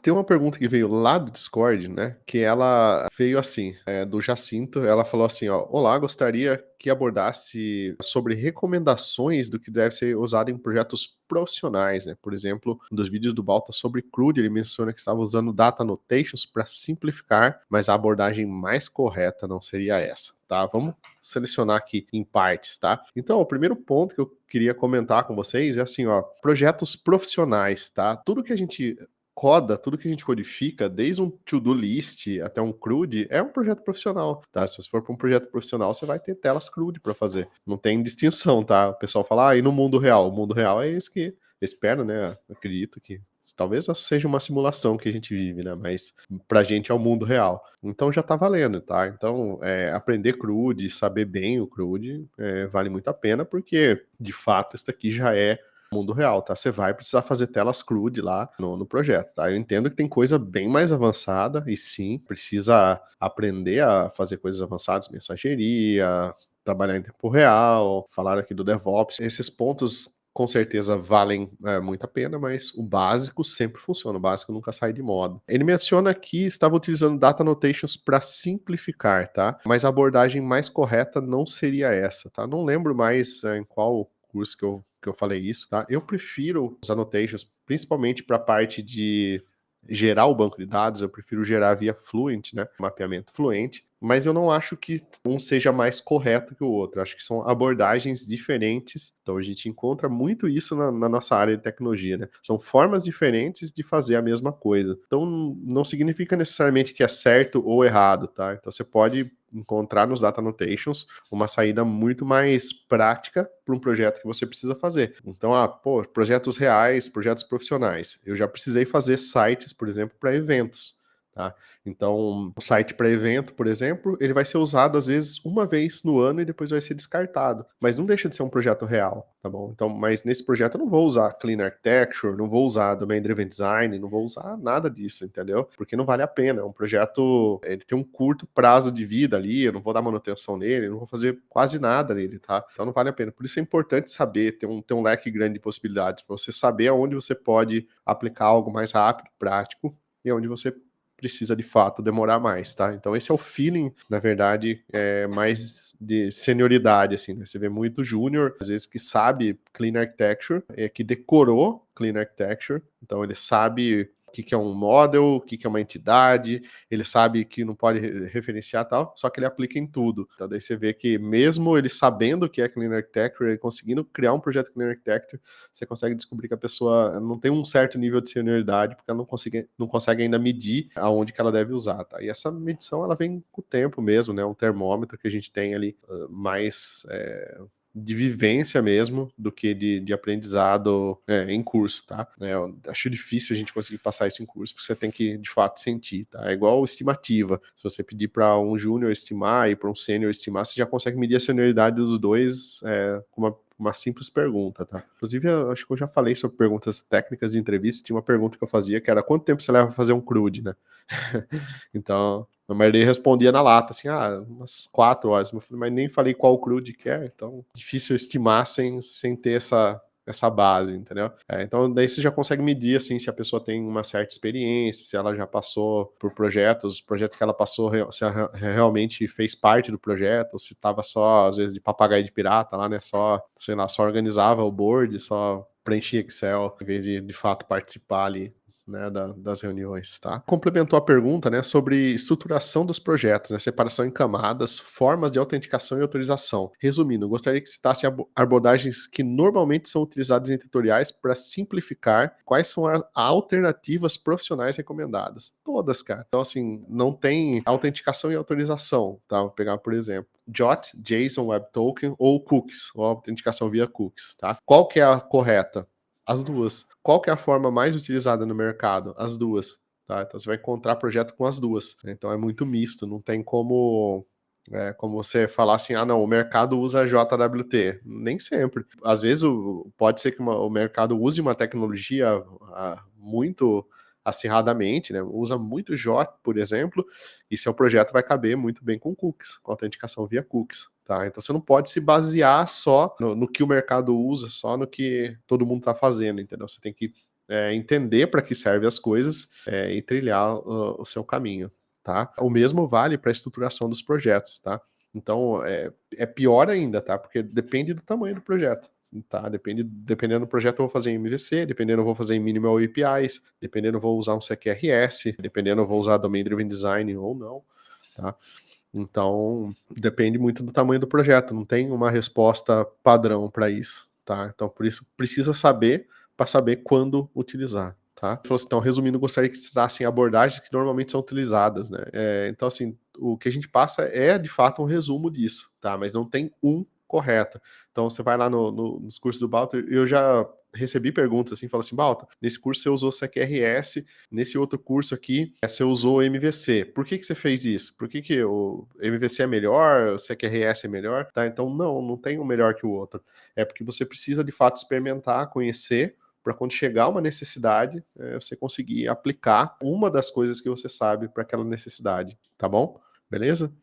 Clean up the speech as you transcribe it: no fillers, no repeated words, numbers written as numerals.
Tem uma pergunta que veio lá do Discord, né, que ela veio assim, do Jacinto, ela falou assim, ó: "Olá, gostaria que abordasse sobre recomendações do que deve ser usado em projetos profissionais, né. Por exemplo, um dos vídeos do Balta sobre CRUD, ele menciona que estava usando data annotations para simplificar, mas a abordagem mais correta não seria essa", tá. Vamos selecionar aqui em partes, tá. Então, o primeiro ponto que eu queria comentar com vocês é assim, ó, projetos profissionais, tá. Tudo que a gente coda, tudo que a gente codifica, desde um to-do list até um CRUD, é um projeto profissional, tá? Se você for para um projeto profissional, você vai ter telas CRUD para fazer. Não tem distinção, tá? O pessoal fala, e no mundo real? O mundo real é esse que, espero, né? Acredito que talvez seja uma simulação que a gente vive, né? Mas pra gente é o mundo real. Então já tá valendo, tá? Então, aprender CRUD, saber bem o CRUD, vale muito a pena, porque, de fato, isso aqui já é mundo real, tá? Você vai precisar fazer telas CRUD lá no projeto, tá? Eu entendo que tem coisa bem mais avançada e sim, precisa aprender a fazer coisas avançadas, mensageria, trabalhar em tempo real, falar aqui do DevOps. Esses pontos com certeza valem muito a pena, mas o básico sempre funciona, o básico nunca sai de moda. Ele menciona que estava utilizando data annotations para simplificar, tá? Mas a abordagem mais correta não seria essa, tá? Não lembro mais em qual curso que eu falei isso, tá? Eu prefiro os annotations, principalmente para a parte de gerar o banco de dados, eu prefiro gerar via Fluent, né? Mapeamento Fluent, mas eu não acho que um seja mais correto que o outro. Acho que são abordagens diferentes. Então a gente encontra muito isso na nossa área de tecnologia, né? São formas diferentes de fazer a mesma coisa. Então não significa necessariamente que é certo ou errado, tá? Então você pode encontrar nos data annotations uma saída muito mais prática para um projeto que você precisa fazer. Então, projetos reais, projetos profissionais. Eu já precisei fazer sites, por exemplo, para eventos. Tá? Então, o site para evento, por exemplo, ele vai ser usado às vezes uma vez no ano e depois vai ser descartado. Mas não deixa de ser um projeto real, tá bom? Então, mas nesse projeto eu não vou usar Clean Architecture, não vou usar Domain Driven Design, não vou usar nada disso, entendeu? Porque não vale a pena. É um projeto, ele tem um curto prazo de vida ali, eu não vou dar manutenção nele, não vou fazer quase nada nele, tá? Então não vale a pena. Por isso é importante saber, ter um leque grande de possibilidades, para você saber aonde você pode aplicar algo mais rápido, prático, e onde você precisa de fato demorar mais, tá? Então esse é o feeling, na verdade, mais de senioridade, assim, né? Você vê muito júnior, às vezes que sabe Clean Architecture, que decorou Clean Architecture, então ele sabe o que é um model, o que é uma entidade, ele sabe que não pode referenciar tal, só que ele aplica em tudo. Então daí você vê que mesmo ele sabendo o que é Clean Architecture, ele conseguindo criar um projeto Clean Architecture, você consegue descobrir que a pessoa não tem um certo nível de senioridade, porque ela não consegue ainda medir aonde que ela deve usar, tá? E essa medição, ela vem com o tempo mesmo, né? Um termômetro que a gente tem ali mais de vivência mesmo do que de aprendizado em curso, tá? Eu acho difícil a gente conseguir passar isso em curso, porque você tem que, de fato, sentir, tá? É igual estimativa. Se você pedir para um júnior estimar e para um sênior estimar, você já consegue medir a senioridade dos dois com uma simples pergunta, tá? Inclusive, eu acho que eu já falei sobre perguntas técnicas de entrevista, tinha uma pergunta que eu fazia que era quanto tempo você leva para fazer um CRUD, né? Então, a maioria respondia na lata, assim, umas 4 horas. Eu falei, mas nem falei qual CRUD que é, então difícil estimar sem ter essa base, entendeu? Então, daí você já consegue medir, assim, se a pessoa tem uma certa experiência, se ela já passou por projetos, os projetos que ela passou, se ela realmente fez parte do projeto, ou se estava só, às vezes, de papagaio de pirata lá, né, só, sei lá, só organizava o board, só preenchia Excel, em vez de fato, participar ali, né, das reuniões, tá? Complementou a pergunta, né, sobre estruturação dos projetos, né, separação em camadas, formas de autenticação e autorização. Resumindo, gostaria que citasse abordagens que normalmente são utilizadas em tutoriais para simplificar quais são as alternativas profissionais recomendadas. Todas, cara. Então, assim, não tem autenticação e autorização, tá? Vou pegar, por exemplo, JOT, JSON Web Token ou cookies, ou autenticação via cookies, tá? Qual que é a correta? As duas. Qual que é a forma mais utilizada no mercado? As duas. Tá? Então você vai encontrar projeto com as duas. Então é muito misto, não tem como você falar assim, não, o mercado usa JWT. Nem sempre. Às vezes pode ser que o mercado use uma tecnologia muito acirradamente, né? Usa muito J, por exemplo, e seu projeto vai caber muito bem com cookies, com autenticação via cookies. Tá? Então você não pode se basear só no que o mercado usa, só no que todo mundo está fazendo, entendeu? Você tem que entender para que serve as coisas, e trilhar o seu caminho, tá. O mesmo vale para a estruturação dos projetos, tá. Então, é pior ainda, tá, porque depende do tamanho do projeto, tá. Dependendo do projeto eu vou fazer em MVC, dependendo eu vou fazer em Minimal APIs, dependendo eu vou usar um CQRS, dependendo eu vou usar Domain Driven Design ou não, tá. Então, depende muito do tamanho do projeto, não tem uma resposta padrão para isso, tá. Então por isso precisa saber, para saber quando utilizar, tá. Falou assim: "Então, resumindo, gostaria que citassem abordagens que normalmente são utilizadas", né. Então assim, o que a gente passa é de fato um resumo disso, tá, mas não tem um correto. Então você vai lá nos cursos do Balter, eu já recebi perguntas assim, fala assim: "Balta, nesse curso você usou CQRS, nesse outro curso aqui, você usou MVC. Por que você fez isso? Por que o MVC é melhor, o CQRS é melhor?", tá. Então não tem um melhor que o outro. É porque você precisa de fato experimentar, conhecer, para quando chegar uma necessidade, você conseguir aplicar uma das coisas que você sabe para aquela necessidade, tá bom? Beleza?